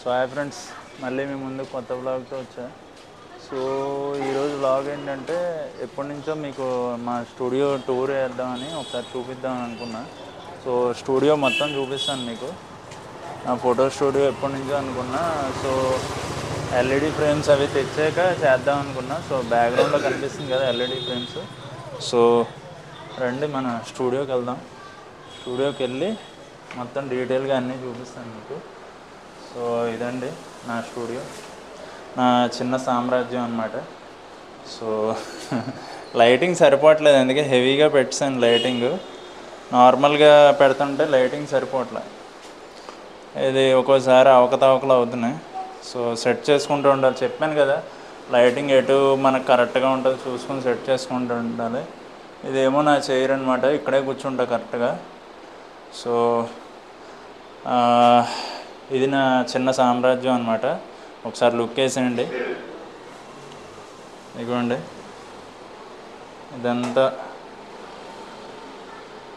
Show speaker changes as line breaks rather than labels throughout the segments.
So hi friends, మళ్ళీ మీ ముందు కొత్త వ్లాగ్తో వచ్చా. సో ఈరోజు వ్లాగ్ ఏంటంటే, ఎప్పటి నుంచో మీకు మా స్టూడియో టూర్ వేద్దామని ఒకసారి చూపిద్దామని అనుకున్నా. సో స్టూడియో మొత్తం చూపిస్తాను మీకు. నా ఫోటో స్టూడియో ఎప్పటి నుంచో అనుకున్నా. సో ఎల్ఈడి ఫ్రేమ్స్ అవి తెచ్చాక చేద్దాం అనుకున్నా. సో బ్యాక్గ్రౌండ్లో కనిపిస్తుంది కదా ఎల్ఈడి ఫ్రేమ్స్. సో రండి మన స్టూడియోకి వెళ్దాం. స్టూడియోకి వెళ్ళి మొత్తం డీటెయిల్గా అన్నీ చూపిస్తాను మీకు. సో ఇదండి నా స్టూడియో, నా చిన్న సామ్రాజ్యం అన్నమాట. సో లైటింగ్ సరిపోవట్లేదు, అందుకే హెవీగా పెట్టాను లైటింగ్. నార్మల్గా పెడుతుంటే లైటింగ్ సరిపోవట్లేదు, ఇది ఒక్కోసారి అవకతవకలు అవుతున్నాయి. సో సెట్ చేసుకుంటూ ఉండాలి, చెప్పాను కదా లైటింగ్ ఎటు మనకు కరెక్ట్గా ఉంటుంది చూసుకొని సెట్ చేసుకుంటూ ఉండాలి. ఇదేమో నా చైర్ అనమాట, ఇక్కడే కూర్చుంటా కరెక్ట్గా. సో ఇది నా చిన్న సామ్రాజ్యం అనమాట. ఒకసారి లుక్ వేసేయండి, ఇదిగోండి ఇదంతా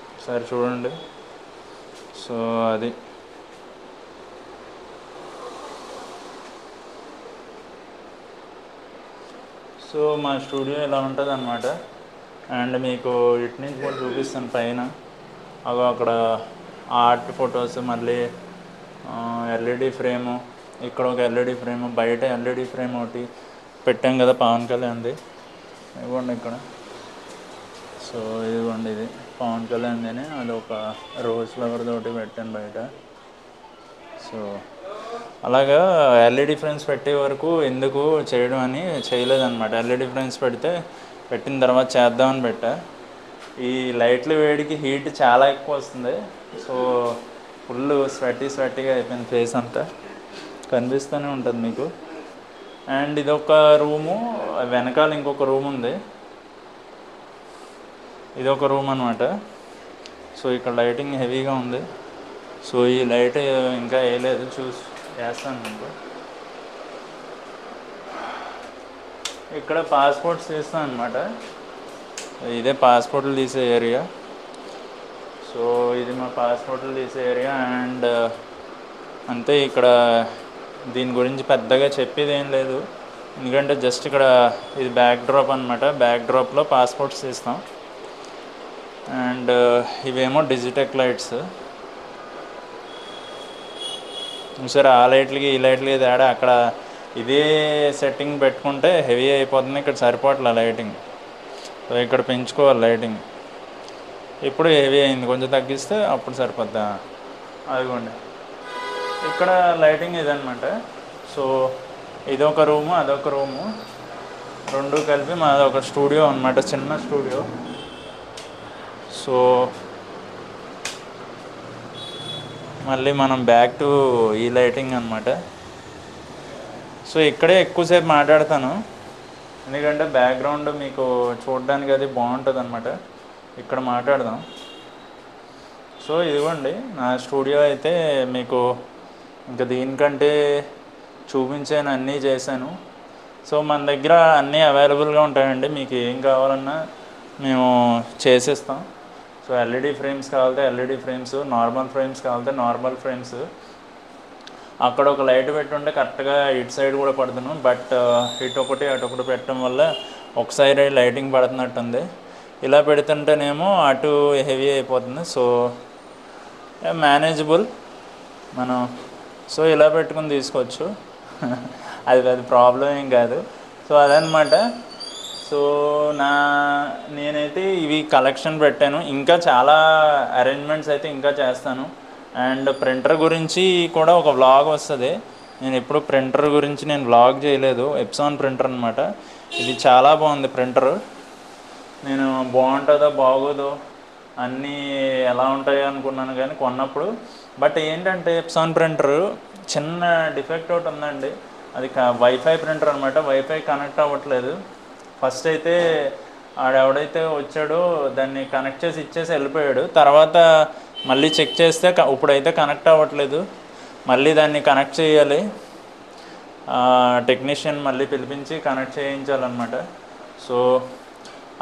ఒకసారి చూడండి. సో అది సో మా స్టూడియో ఇలా ఉంటుంది అన్నమాట. అండ్ మీకు ఇటు నుంచి కూడా చూపిస్తాను పైన. అక్కడ ఆర్ట్ ఫొటోస్, మళ్ళీ ఎల్ఈడి ఫ్రేము, ఇక్కడ ఒక ఎల్ఈడి ఫ్రేము, బయట ఎల్ఈడి ఫ్రేమ్ ఒకటి పెట్టాం కదా పవన్ కళ్యాణ్ది, ఇదిగోండి ఇక్కడ. సో ఇదిగోండి ఇది పవన్ కళ్యాణ్ది, అది ఒక రోజ్ ఫ్లవర్ తోటి పెట్టాను బయట. సో అలాగా ఎల్ఈడి ఫ్రేమ్స్ పెట్టే వరకు ఎందుకు చేయడం అని చేయలేదన్నమాట. ఎల్ఈడి ఫ్రేమ్స్ పెట్టిన తర్వాత చేద్దామని పెట్టా. ఈ లైట్ల వేడికి హీట్ చాలా ఎక్కువ వస్తుంది. సో ఫుల్ స్వెట్టీగా అయిపోయింది ఫేస్ అంతా, కనిపిస్తూనే ఉంటుంది మీకు. అండ్ ఇదొక రూము, వెనకాల ఇంకొక రూమ్ ఉంది, ఇదొక రూమ్ అనమాట. సో ఇక్కడ లైటింగ్ హెవీగా ఉంది. సో ఈ లైట్ ఇంకా వేయలేదు, వేస్తాను మీకు. ఇక్కడ పాస్పోర్ట్స్ తీస్తాను అనమాట, ఇదే పాస్పోర్ట్లు తీసే ఏరియా. సో ఇది మా పాస్పోర్ట్లు తీసే ఏరియా. అండ్ అంతే, ఇక్కడ దీని గురించి పెద్దగా చెప్పేది ఏం లేదు, ఎందుకంటే జస్ట్ ఇక్కడ ఇది బ్యాక్ డ్రాప్ అనమాట. బ్యాక్ డ్రాప్లో పాస్పోర్ట్స్ తీస్తాం. అండ్ ఇవేమో డిజిటెక్ లైట్స్. సరే ఆ లైట్లకి ఈ లైట్లకి తేడా, అక్కడ ఇదే సెట్టింగ్ పెట్టుకుంటే హెవీ అయిపోతుంది, ఇక్కడ సరిపోవట్లే లైటింగ్. సో ఇక్కడ పెంచుకోవాలి లైటింగ్. ఇప్పుడు హెవీ అయింది, కొంచెం తగ్గిస్తే అప్పుడు సరిపోద్దా. అదిగోండి ఇక్కడ లైటింగ్ ఇదనమాట. సో ఇదొక రూము, అదొక రూము, రెండు కలిపి మాది ఒక స్టూడియో అనమాట, చిన్న స్టూడియో. సో మళ్ళీ మనం బ్యాక్ టు ఈ లైటింగ్ అనమాట. సో ఇక్కడే ఎక్కువసేపు మాట్లాడతాను, ఎందుకంటే బ్యాక్గ్రౌండ్ మీకు చూడడానికి అది బాగుంటుంది అనమాట. ఇక్కడ మాట్లాడదాం. సో ఇదిగోండి నా స్టూడియో అయితే మీకు ఇంకా దీనికంటే చూపించాను, అన్నీ చేశాను. సో మన దగ్గర అన్నీ అవైలబుల్గా ఉంటాయండి, మీకు ఏం కావాలన్నా మేము చేసేస్తాం. సో ఎల్ఈడి ఫ్రేమ్స్ కావాలంటే ఎల్ఈడి ఫ్రేమ్స్, నార్మల్ ఫ్రేమ్స్ కావాలంటే నార్మల్ ఫ్రేమ్స్. అక్కడ ఒక లైట్ పెట్టుంటే కరెక్ట్గా ఇటు సైడ్ కూడా పడుతున్నాం, బట్ ఇటొకటి అటొకటి పెట్టడం వల్ల ఒక సైడ్ లైటింగ్ పడుతున్నట్టుంది. ఇలా పెడుతుంటేనేమో అటు హెవీ అయిపోతుంది. సో మేనేజబుల్ మనం. సో ఇలా పెట్టుకుని తీసుకోవచ్చు, అది ప్రాబ్లం ఏం కాదు. సో అదనమాట. సో నేనైతే ఇవి కలెక్షన్ పెట్టాను, ఇంకా చాలా అరేంజ్మెంట్స్ అయితే ఇంకా చేస్తాను. అండ్ ప్రింటర్ గురించి కూడా ఒక వ్లాగ్ వస్తుంది. నేను ఎప్పుడు ప్రింటర్ గురించి నేను వ్లాగ్ చేయలేదు. ఎప్సాన్ ప్రింటర్ అనమాట, ఇది చాలా బాగుంది ప్రింటరు. నేను బాగుంటుందో బాగోదో అన్నీ ఎలా ఉంటాయో అనుకున్నాను కానీ కొన్నప్పుడు. బట్ ఏంటంటే ఎప్సాన్ ప్రింటరు చిన్న డిఫెక్ట్ ఒకటి ఉందండి, అది వైఫై ప్రింటర్ అనమాట. వైఫై కనెక్ట్ అవ్వట్లేదు. ఫస్ట్ అయితే ఆడెవడైతే వచ్చాడో దాన్ని కనెక్ట్ చేసి ఇచ్చేసి వెళ్ళిపోయాడు. తర్వాత మళ్ళీ చెక్ చేస్తే ఇప్పుడైతే కనెక్ట్ అవ్వట్లేదు, మళ్ళీ దాన్ని కనెక్ట్ చేయాలి. టెక్నీషియన్ మళ్ళీ పిలిపించి కనెక్ట్ చేయించాలన్నమాట. సో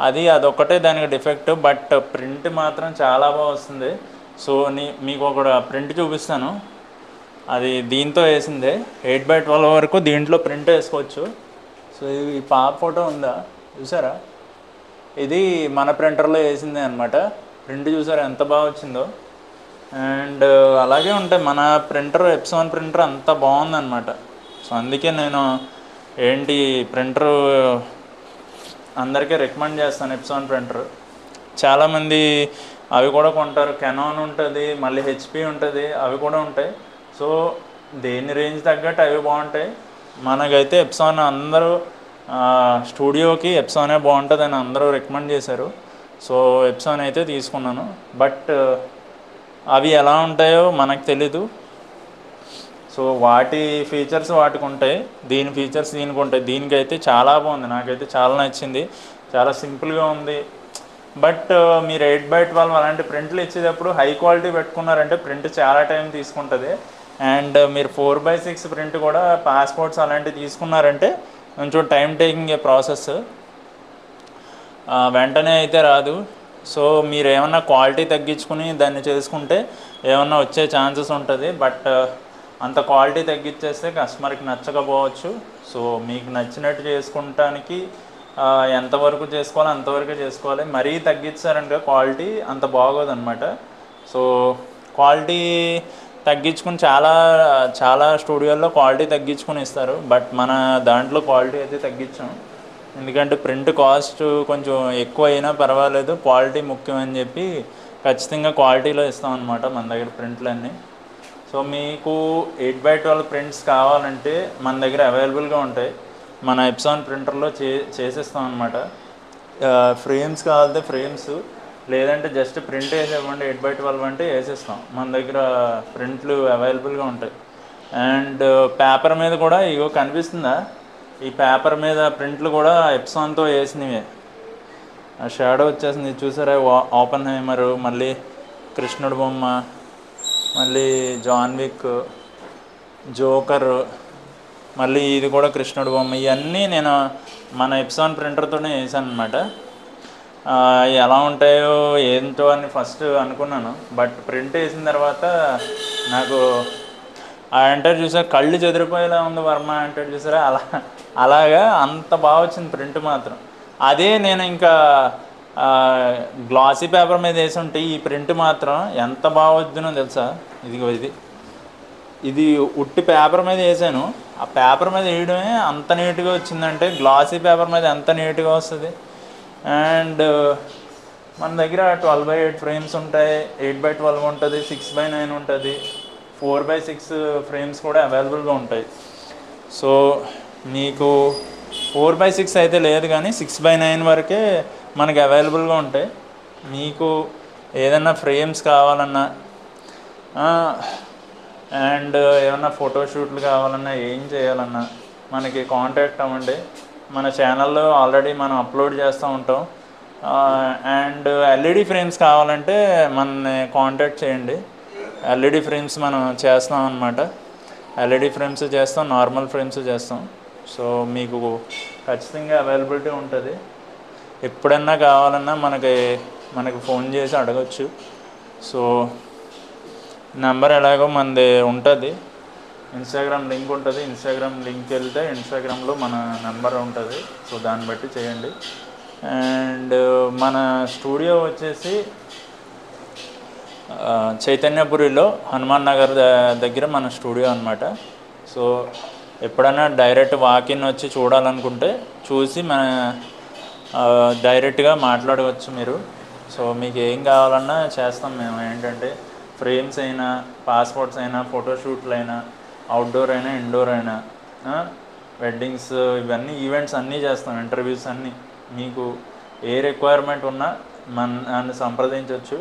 అదొక్కటే దానికి డిఫెక్ట్, బట్ ప్రింట్ మాత్రం చాలా బాగా వస్తుంది. సో మీకు ఒక ప్రింట్ చూపిస్తాను. అది దీంతో వేసిందే 8x12 వరకు దీంట్లో ప్రింట్ వేసుకోవచ్చు. సో ఈ పాప ఫోటో ఉందా చూసారా, ఇది మన ప్రింటర్లో వేసిందే అనమాట. ప్రింట్ చూసారా ఎంత బాగా వచ్చిందో. అండ్ అలాగే ఉంటాయి మన ప్రింటర్, ఎప్సాన్ ప్రింటర్ అంత బాగుందన్నమాట. సో అందుకే నేను ఏంటి ప్రింటరు అందరికీ రికమెండ్ చేస్తాను, ఎప్సాన్ ప్రింటర్. చాలామంది అవి కూడా కొంటారు, కెనాన్ ఉంటుంది, మళ్ళీ హెచ్పి ఉంటుంది, అవి కూడా ఉంటాయి. సో దేని రేంజ్ తగ్గట్టు అవి బాగుంటాయి. మనకైతే ఎప్సాన్ అందరూ స్టూడియోకి ఎప్సానే బాగుంటుందని అందరూ రికమెండ్ చేశారు. సో ఎప్సాన్ అయితే తీసుకున్నాను. బట్ అవి ఎలా ఉంటాయో మనకు తెలీదు. సో వాటి ఫీచర్స్ వాటికి ఉంటాయి, దీని ఫీచర్స్ దీనికి ఉంటాయి. దీనికైతే చాలా బాగుంది, నాకైతే చాలా నచ్చింది, చాలా సింపుల్గా ఉంది. బట్ మీరు 8x12 అలాంటి ప్రింట్లు ఇచ్చేటప్పుడు హై క్వాలిటీ పెట్టుకున్నారంటే ప్రింట్ చాలా టైం తీసుకుంటుంది. అండ్ మీరు 4x6 ప్రింట్ కూడా పాస్పోర్ట్స్ అలాంటివి తీసుకున్నారంటే కొంచెం టైం టేకింగ్ ఏ ప్రాసెస్, వెంటనే అయితే రాదు. సో మీరు ఏమన్నా క్వాలిటీ తగ్గించుకుని దాన్ని చేసుకుంటే ఏమన్నా వచ్చే ఛాన్సెస్ ఉంటుంది. బట్ అంత క్వాలిటీ తగ్గించేస్తే కస్టమర్కి నచ్చకపోవచ్చు. సో మీకు నచ్చినట్టు చేసుకుంటానికి ఎంతవరకు చేసుకోవాలో అంతవరకు చేసుకోవాలి. మరీ తగ్గించారనుకో క్వాలిటీ అంత బాగోదన్నమాట. సో క్వాలిటీ తగ్గించుకుని చాలా స్టూడియోల్లో క్వాలిటీ తగ్గించుకుని ఇస్తారు. బట్ మన దాంట్లో క్వాలిటీ అయితే తగ్గించాం, ఎందుకంటే ప్రింట్ కాస్ట్ కొంచెం ఎక్కువ అయినా పర్వాలేదు, క్వాలిటీ ముఖ్యం అని చెప్పి ఖచ్చితంగా క్వాలిటీలో ఇస్తాం అన్నమాట మన దగ్గర ప్రింట్లన్నీ. సో మీకు 8x12 ప్రింట్స్ కావాలంటే మన దగ్గర అవైలబుల్గా ఉంటాయి, మన ఎప్సాన్ ప్రింటర్లో చేసేస్తాం అన్నమాట. ఫ్రేమ్స్ కావాలంటే ఫ్రేమ్స్, లేదంటే జస్ట్ ప్రింట్ వేసేవ్వండి 8x12 అంటే వేసేస్తాం, మన దగ్గర ప్రింట్లు అవైలబుల్గా ఉంటాయి. అండ్ పేపర్ మీద కూడా ఇగో కనిపిస్తుందా, ఈ పేపర్ మీద ప్రింట్లు కూడా ఎప్సాన్తో వేసినవే. ఆ షాడో వచ్చేసింది చూసారా, ఓపెన్ హైమరు, మళ్ళీ కృష్ణుడు బొమ్మ, మళ్ళీ జాన్ విక్, జోకర్, మళ్ళీ ఇది కూడా కృష్ణుడు బొమ్మ. ఇవన్నీ నేను మన ఎప్సాన్ ప్రింటర్తోనే వేసాను అనమాట. ఎలా ఉంటాయో ఏంటో అని ఫస్ట్ అనుకున్నాను, బట్ ప్రింట్ వేసిన తర్వాత నాకు అంటారు చూసారా, కళ్ళు చెదిరిపోయేలా ఉంది వర్మ అంటారు చూసారా, అలాగా అంత బాగా వచ్చింది ప్రింట్ మాత్రం. అదే నేను ఇంకా గ్లాసీ పేపర్ మీద వేసి ఉంటే ఈ ప్రింట్ మాత్రం ఎంత బాగా వద్దునో తెలుసా. ఇదిగో ఇది ఉట్టి పేపర్ మీద వేసాను, ఆ పేపర్ మీద వేయడమే అంత నీట్గా వచ్చిందంటే గ్లాసీ పేపర్ మీద ఎంత నీట్గా వస్తుంది. అండ్ మన దగ్గర 12x8 ఫ్రేమ్స్ ఉంటాయి, 8x12 ఉంటుంది, 6x9 ఉంటుంది, 4x6 ఫ్రేమ్స్ కూడా అవైలబుల్గా ఉంటాయి. సో మీకు 4x6 అయితే లేదు, కానీ 6x9 వరకే మనకి అవైలబుల్గా ఉంటాయి. మీకు ఏదన్నా ఫ్రేమ్స్ కావాలన్నా అండ్ ఏమన్నా ఫోటోషూట్లు కావాలన్నా, ఏం చేయాలన్నా మనకి కాంటాక్ట్ అవ్వండి. మన ఛానల్లో ఆల్రెడీ మనం అప్లోడ్ చేస్తూ ఉంటాం. అండ్ ఎల్ఈడి ఫ్రేమ్స్ కావాలంటే మనని కాంటాక్ట్ చేయండి. ఎల్ఈడి ఫ్రేమ్స్ మనం చేస్తాం అన్నమాట. ఎల్ఈడి ఫ్రేమ్స్ చేస్తాం, నార్మల్ ఫ్రేమ్స్ చేస్తాం. సో మీకు ఖచ్చితంగా అవైలబిలిటీ ఉంటుంది. ఎప్పుడన్నా కావాలన్నా మనకి ఫోన్ చేసి అడగచ్చు. సో నెంబర్ ఎలాగో మనది ఉంటుంది, ఇన్స్టాగ్రామ్ లింక్ ఉంటుంది, ఇన్స్టాగ్రామ్ లింక్ వెళ్తే ఇన్స్టాగ్రామ్లో మన నెంబర్ ఉంటుంది. సో దాన్ని బట్టి చేయండి. అండ్ మన స్టూడియో వచ్చేసి చైతన్యపురిలో హనుమాన్ నగర్ దగ్గర మన స్టూడియో అనమాట. సో ఎప్పుడైనా డైరెక్ట్ వాకిన్ వచ్చి చూడాలనుకుంటే చూసి డైరెక్ట్గా మాట్లాడవచ్చు మీరు. సో మీకు ఏం కావాలన్నా చేస్తాం మేము. ఏంటంటే ఫ్రేమ్స్ అయినా, పాస్పోర్ట్స్ అయినా, ఫోటోషూట్లు అయినా, అవుట్డోర్ అయినా, ఇండోర్ అయినా, వెడ్డింగ్స్, ఇవన్నీ ఈవెంట్స్ అన్నీ చేస్తాం, ఇంటర్వ్యూస్ అన్నీ. మీకు ఏ రిక్వైర్మెంట్ ఉన్నా నన్ను సంప్రదించవచ్చు.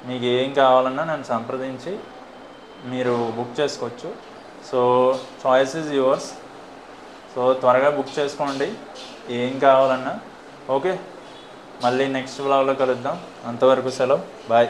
మీకు ఏం కావాలన్నా నన్ను సంప్రదించి మీరు బుక్ చేసుకోవచ్చు. So choice is yours. So త్వరగా బుక్ చేసుకోండి ఏం కావాలన్నా. ఓకే, మళ్ళీ నెక్స్ట్ వ్లాగ్లో కలుద్దాం. అంతవరకు సెలవు, బాయ్.